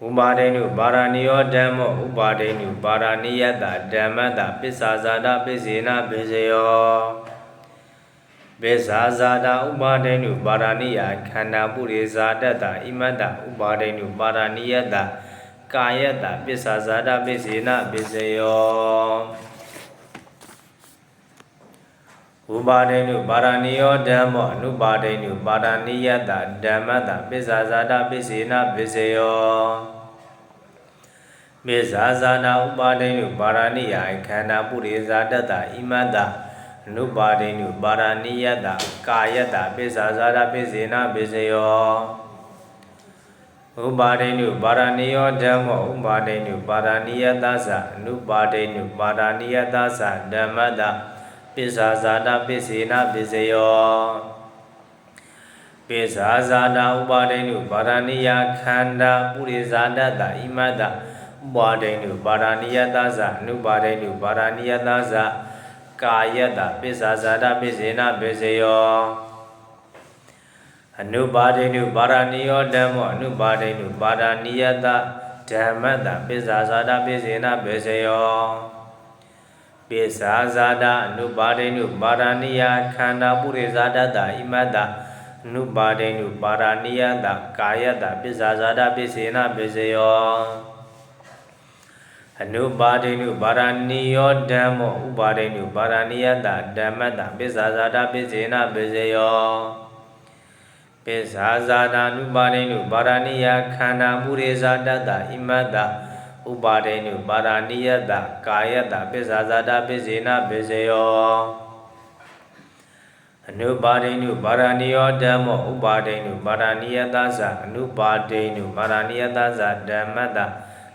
ဥပါဒိနုပါရဏိယောဓမ္မောဥပါဒိနုပါရဏိယတဓမ္မတပစ္ဆာဇာတပစ္စေနပစ္စယောပစ္ဆာဇာတဥပါဒိနုပါရဏိယခန္ဓာပုရိဇာတတဣမတဥပါဒိနုပါရဏိယတကာယတပစ္ဆာဇာတပစ္စေနပစ္စယောဥပါဒိနုပါရဏိယောဓမ္မောအနုပါဒိနုပါရဏိယတဓမ္မတပစ္ဆာဇာတပစ္စေနပစ္စယောပစ္ဆာဇာတဥပါဒိနုပါရဏိယခန္ဓာပုရိဇာတတဣမတအနုပါဒိနုပါရဏိယတကာယတပစ္ဆာဇာတပစ္စေနပစ္စယောဥပါဒိနုပါရဏိယောဓမ္မောဥပါဒိနုပါရဏိယတသအနုပါဒိနုပါရဏိယတသဓမ္မတပစ္ဆာဇာတပစ္စေနပစ္စယောပစ္ဆာဇာတဥပါဒိနုပါရဏိယခန္ဓာပုရိဇာတတဣမတဥပါဒိနုပါရဏိယတသအနုပါဒိနုပါရဏိယတသကာယတပစ္ဆာဇာတပစ္စေနပစ္စယောအနုပါဒိနုပါရဏိယောဓမ္မောအနုပါဒိနုပါရဏိယတဓမ္မတပစ္ဆာဇာတပစ္စေနပစ္စယောပစ္ဆာဇာတအနုပါဒိနုပါရဏိယခန္ဓာပုရိဇာတတဣမတအနုပါဒိနုပါရဏိယတကာယတပစ္ဆာဇာတပစ္စေနပစ္စယောအနုပါဒိနုပါရဏိယောဓမ္မောဥပါဒိနုပါရဏိယတဓမ္မတပစ္ဆာဇာတပစ္စေနပစ္စယောပစ္ဆာဇာတအနုပါဒိနုပါရဏိယခန္ဓာပုရိဇာတတဣမတဥပါဒိနုပါရဏိယတကာယတပစ္ဆာဇာတပစ္စေနပစ္စယောအနုပါဒိနုပါရဏိယောဓမ္မောဥပါဒိနုပါရဏိယတသအနုပါဒိနုပါရဏိယတသဓမ္မတ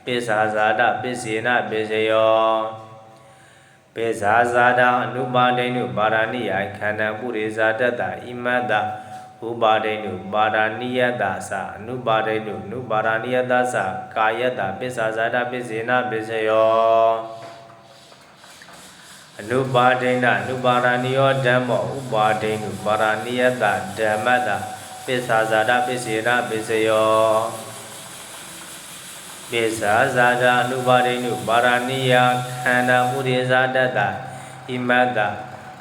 ပစ္ဆာဇာတပစ္စေနပစ္စယောပစ္ဆာဇာတအနုပါဒိနုပါရဏိယခန္ဓာပုရိဇာတတဣမတဥပါဒိနုပါရဏိယတသအနုပါဒိနုအနုပါရဏိယတသကာယတပစ္ဆာဇာတပစ္စေနပစ္စယောအနုပါဒိနအနုပါရဏိယောဓမ္မောဥပါဒိနုပါရဏိယတဓမ္မတပစ္ဆာဇာတပစ္စေနပစ္စယောပစ္ဆာဇာတအနုပါဒိနုပါရဏိယခန္ဓာပုရိဇာတတဣမတ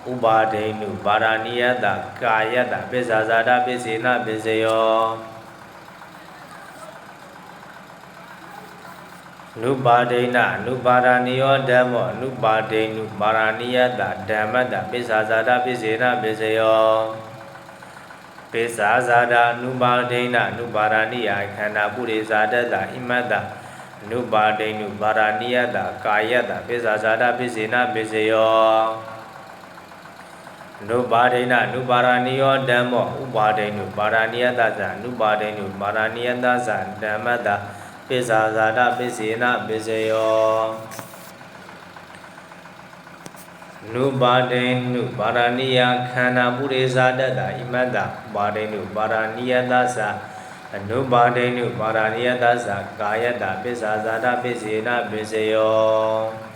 ဥပါဒိနုပါရဏိယတကာယတပစ္ဆာဇာတပစ္စေနပစ္စယောအနုပါဒိနအနုပါရဏိယောဓမ္မောအနုပါဒိနုပါရဏိယတဓမ္မတပစ္ဆာဇာတပစ္စေနပစ္စယောပစ္ဆာဇာတအနုပါဒိနအနုပါရဏိယခန္ဓာပုရိဇာတတဣမတအနုပါဒိနုပါရဏိယတကာယတပစ္ဆာဇာတပစ္စေနပစ္စယောအနုပါဒိနအနုပါရဏိယောဓမ္မောဥပါဒိနုပါရဏိယတသအနုပါဒိနုပါရဏိယတသဓမ္မတပစ္ဆာဇာတပစ္စေနပစ္စယောအနုပါဒိနုပါရဏိယခန္ဓာပုရိဇာတတဣမတဥပါဒိနုပါရဏိယတသအနုပါဒိနုပါရဏိယတသကာယတပစ္ဆာဇာတပစ္စေနပစ္စယော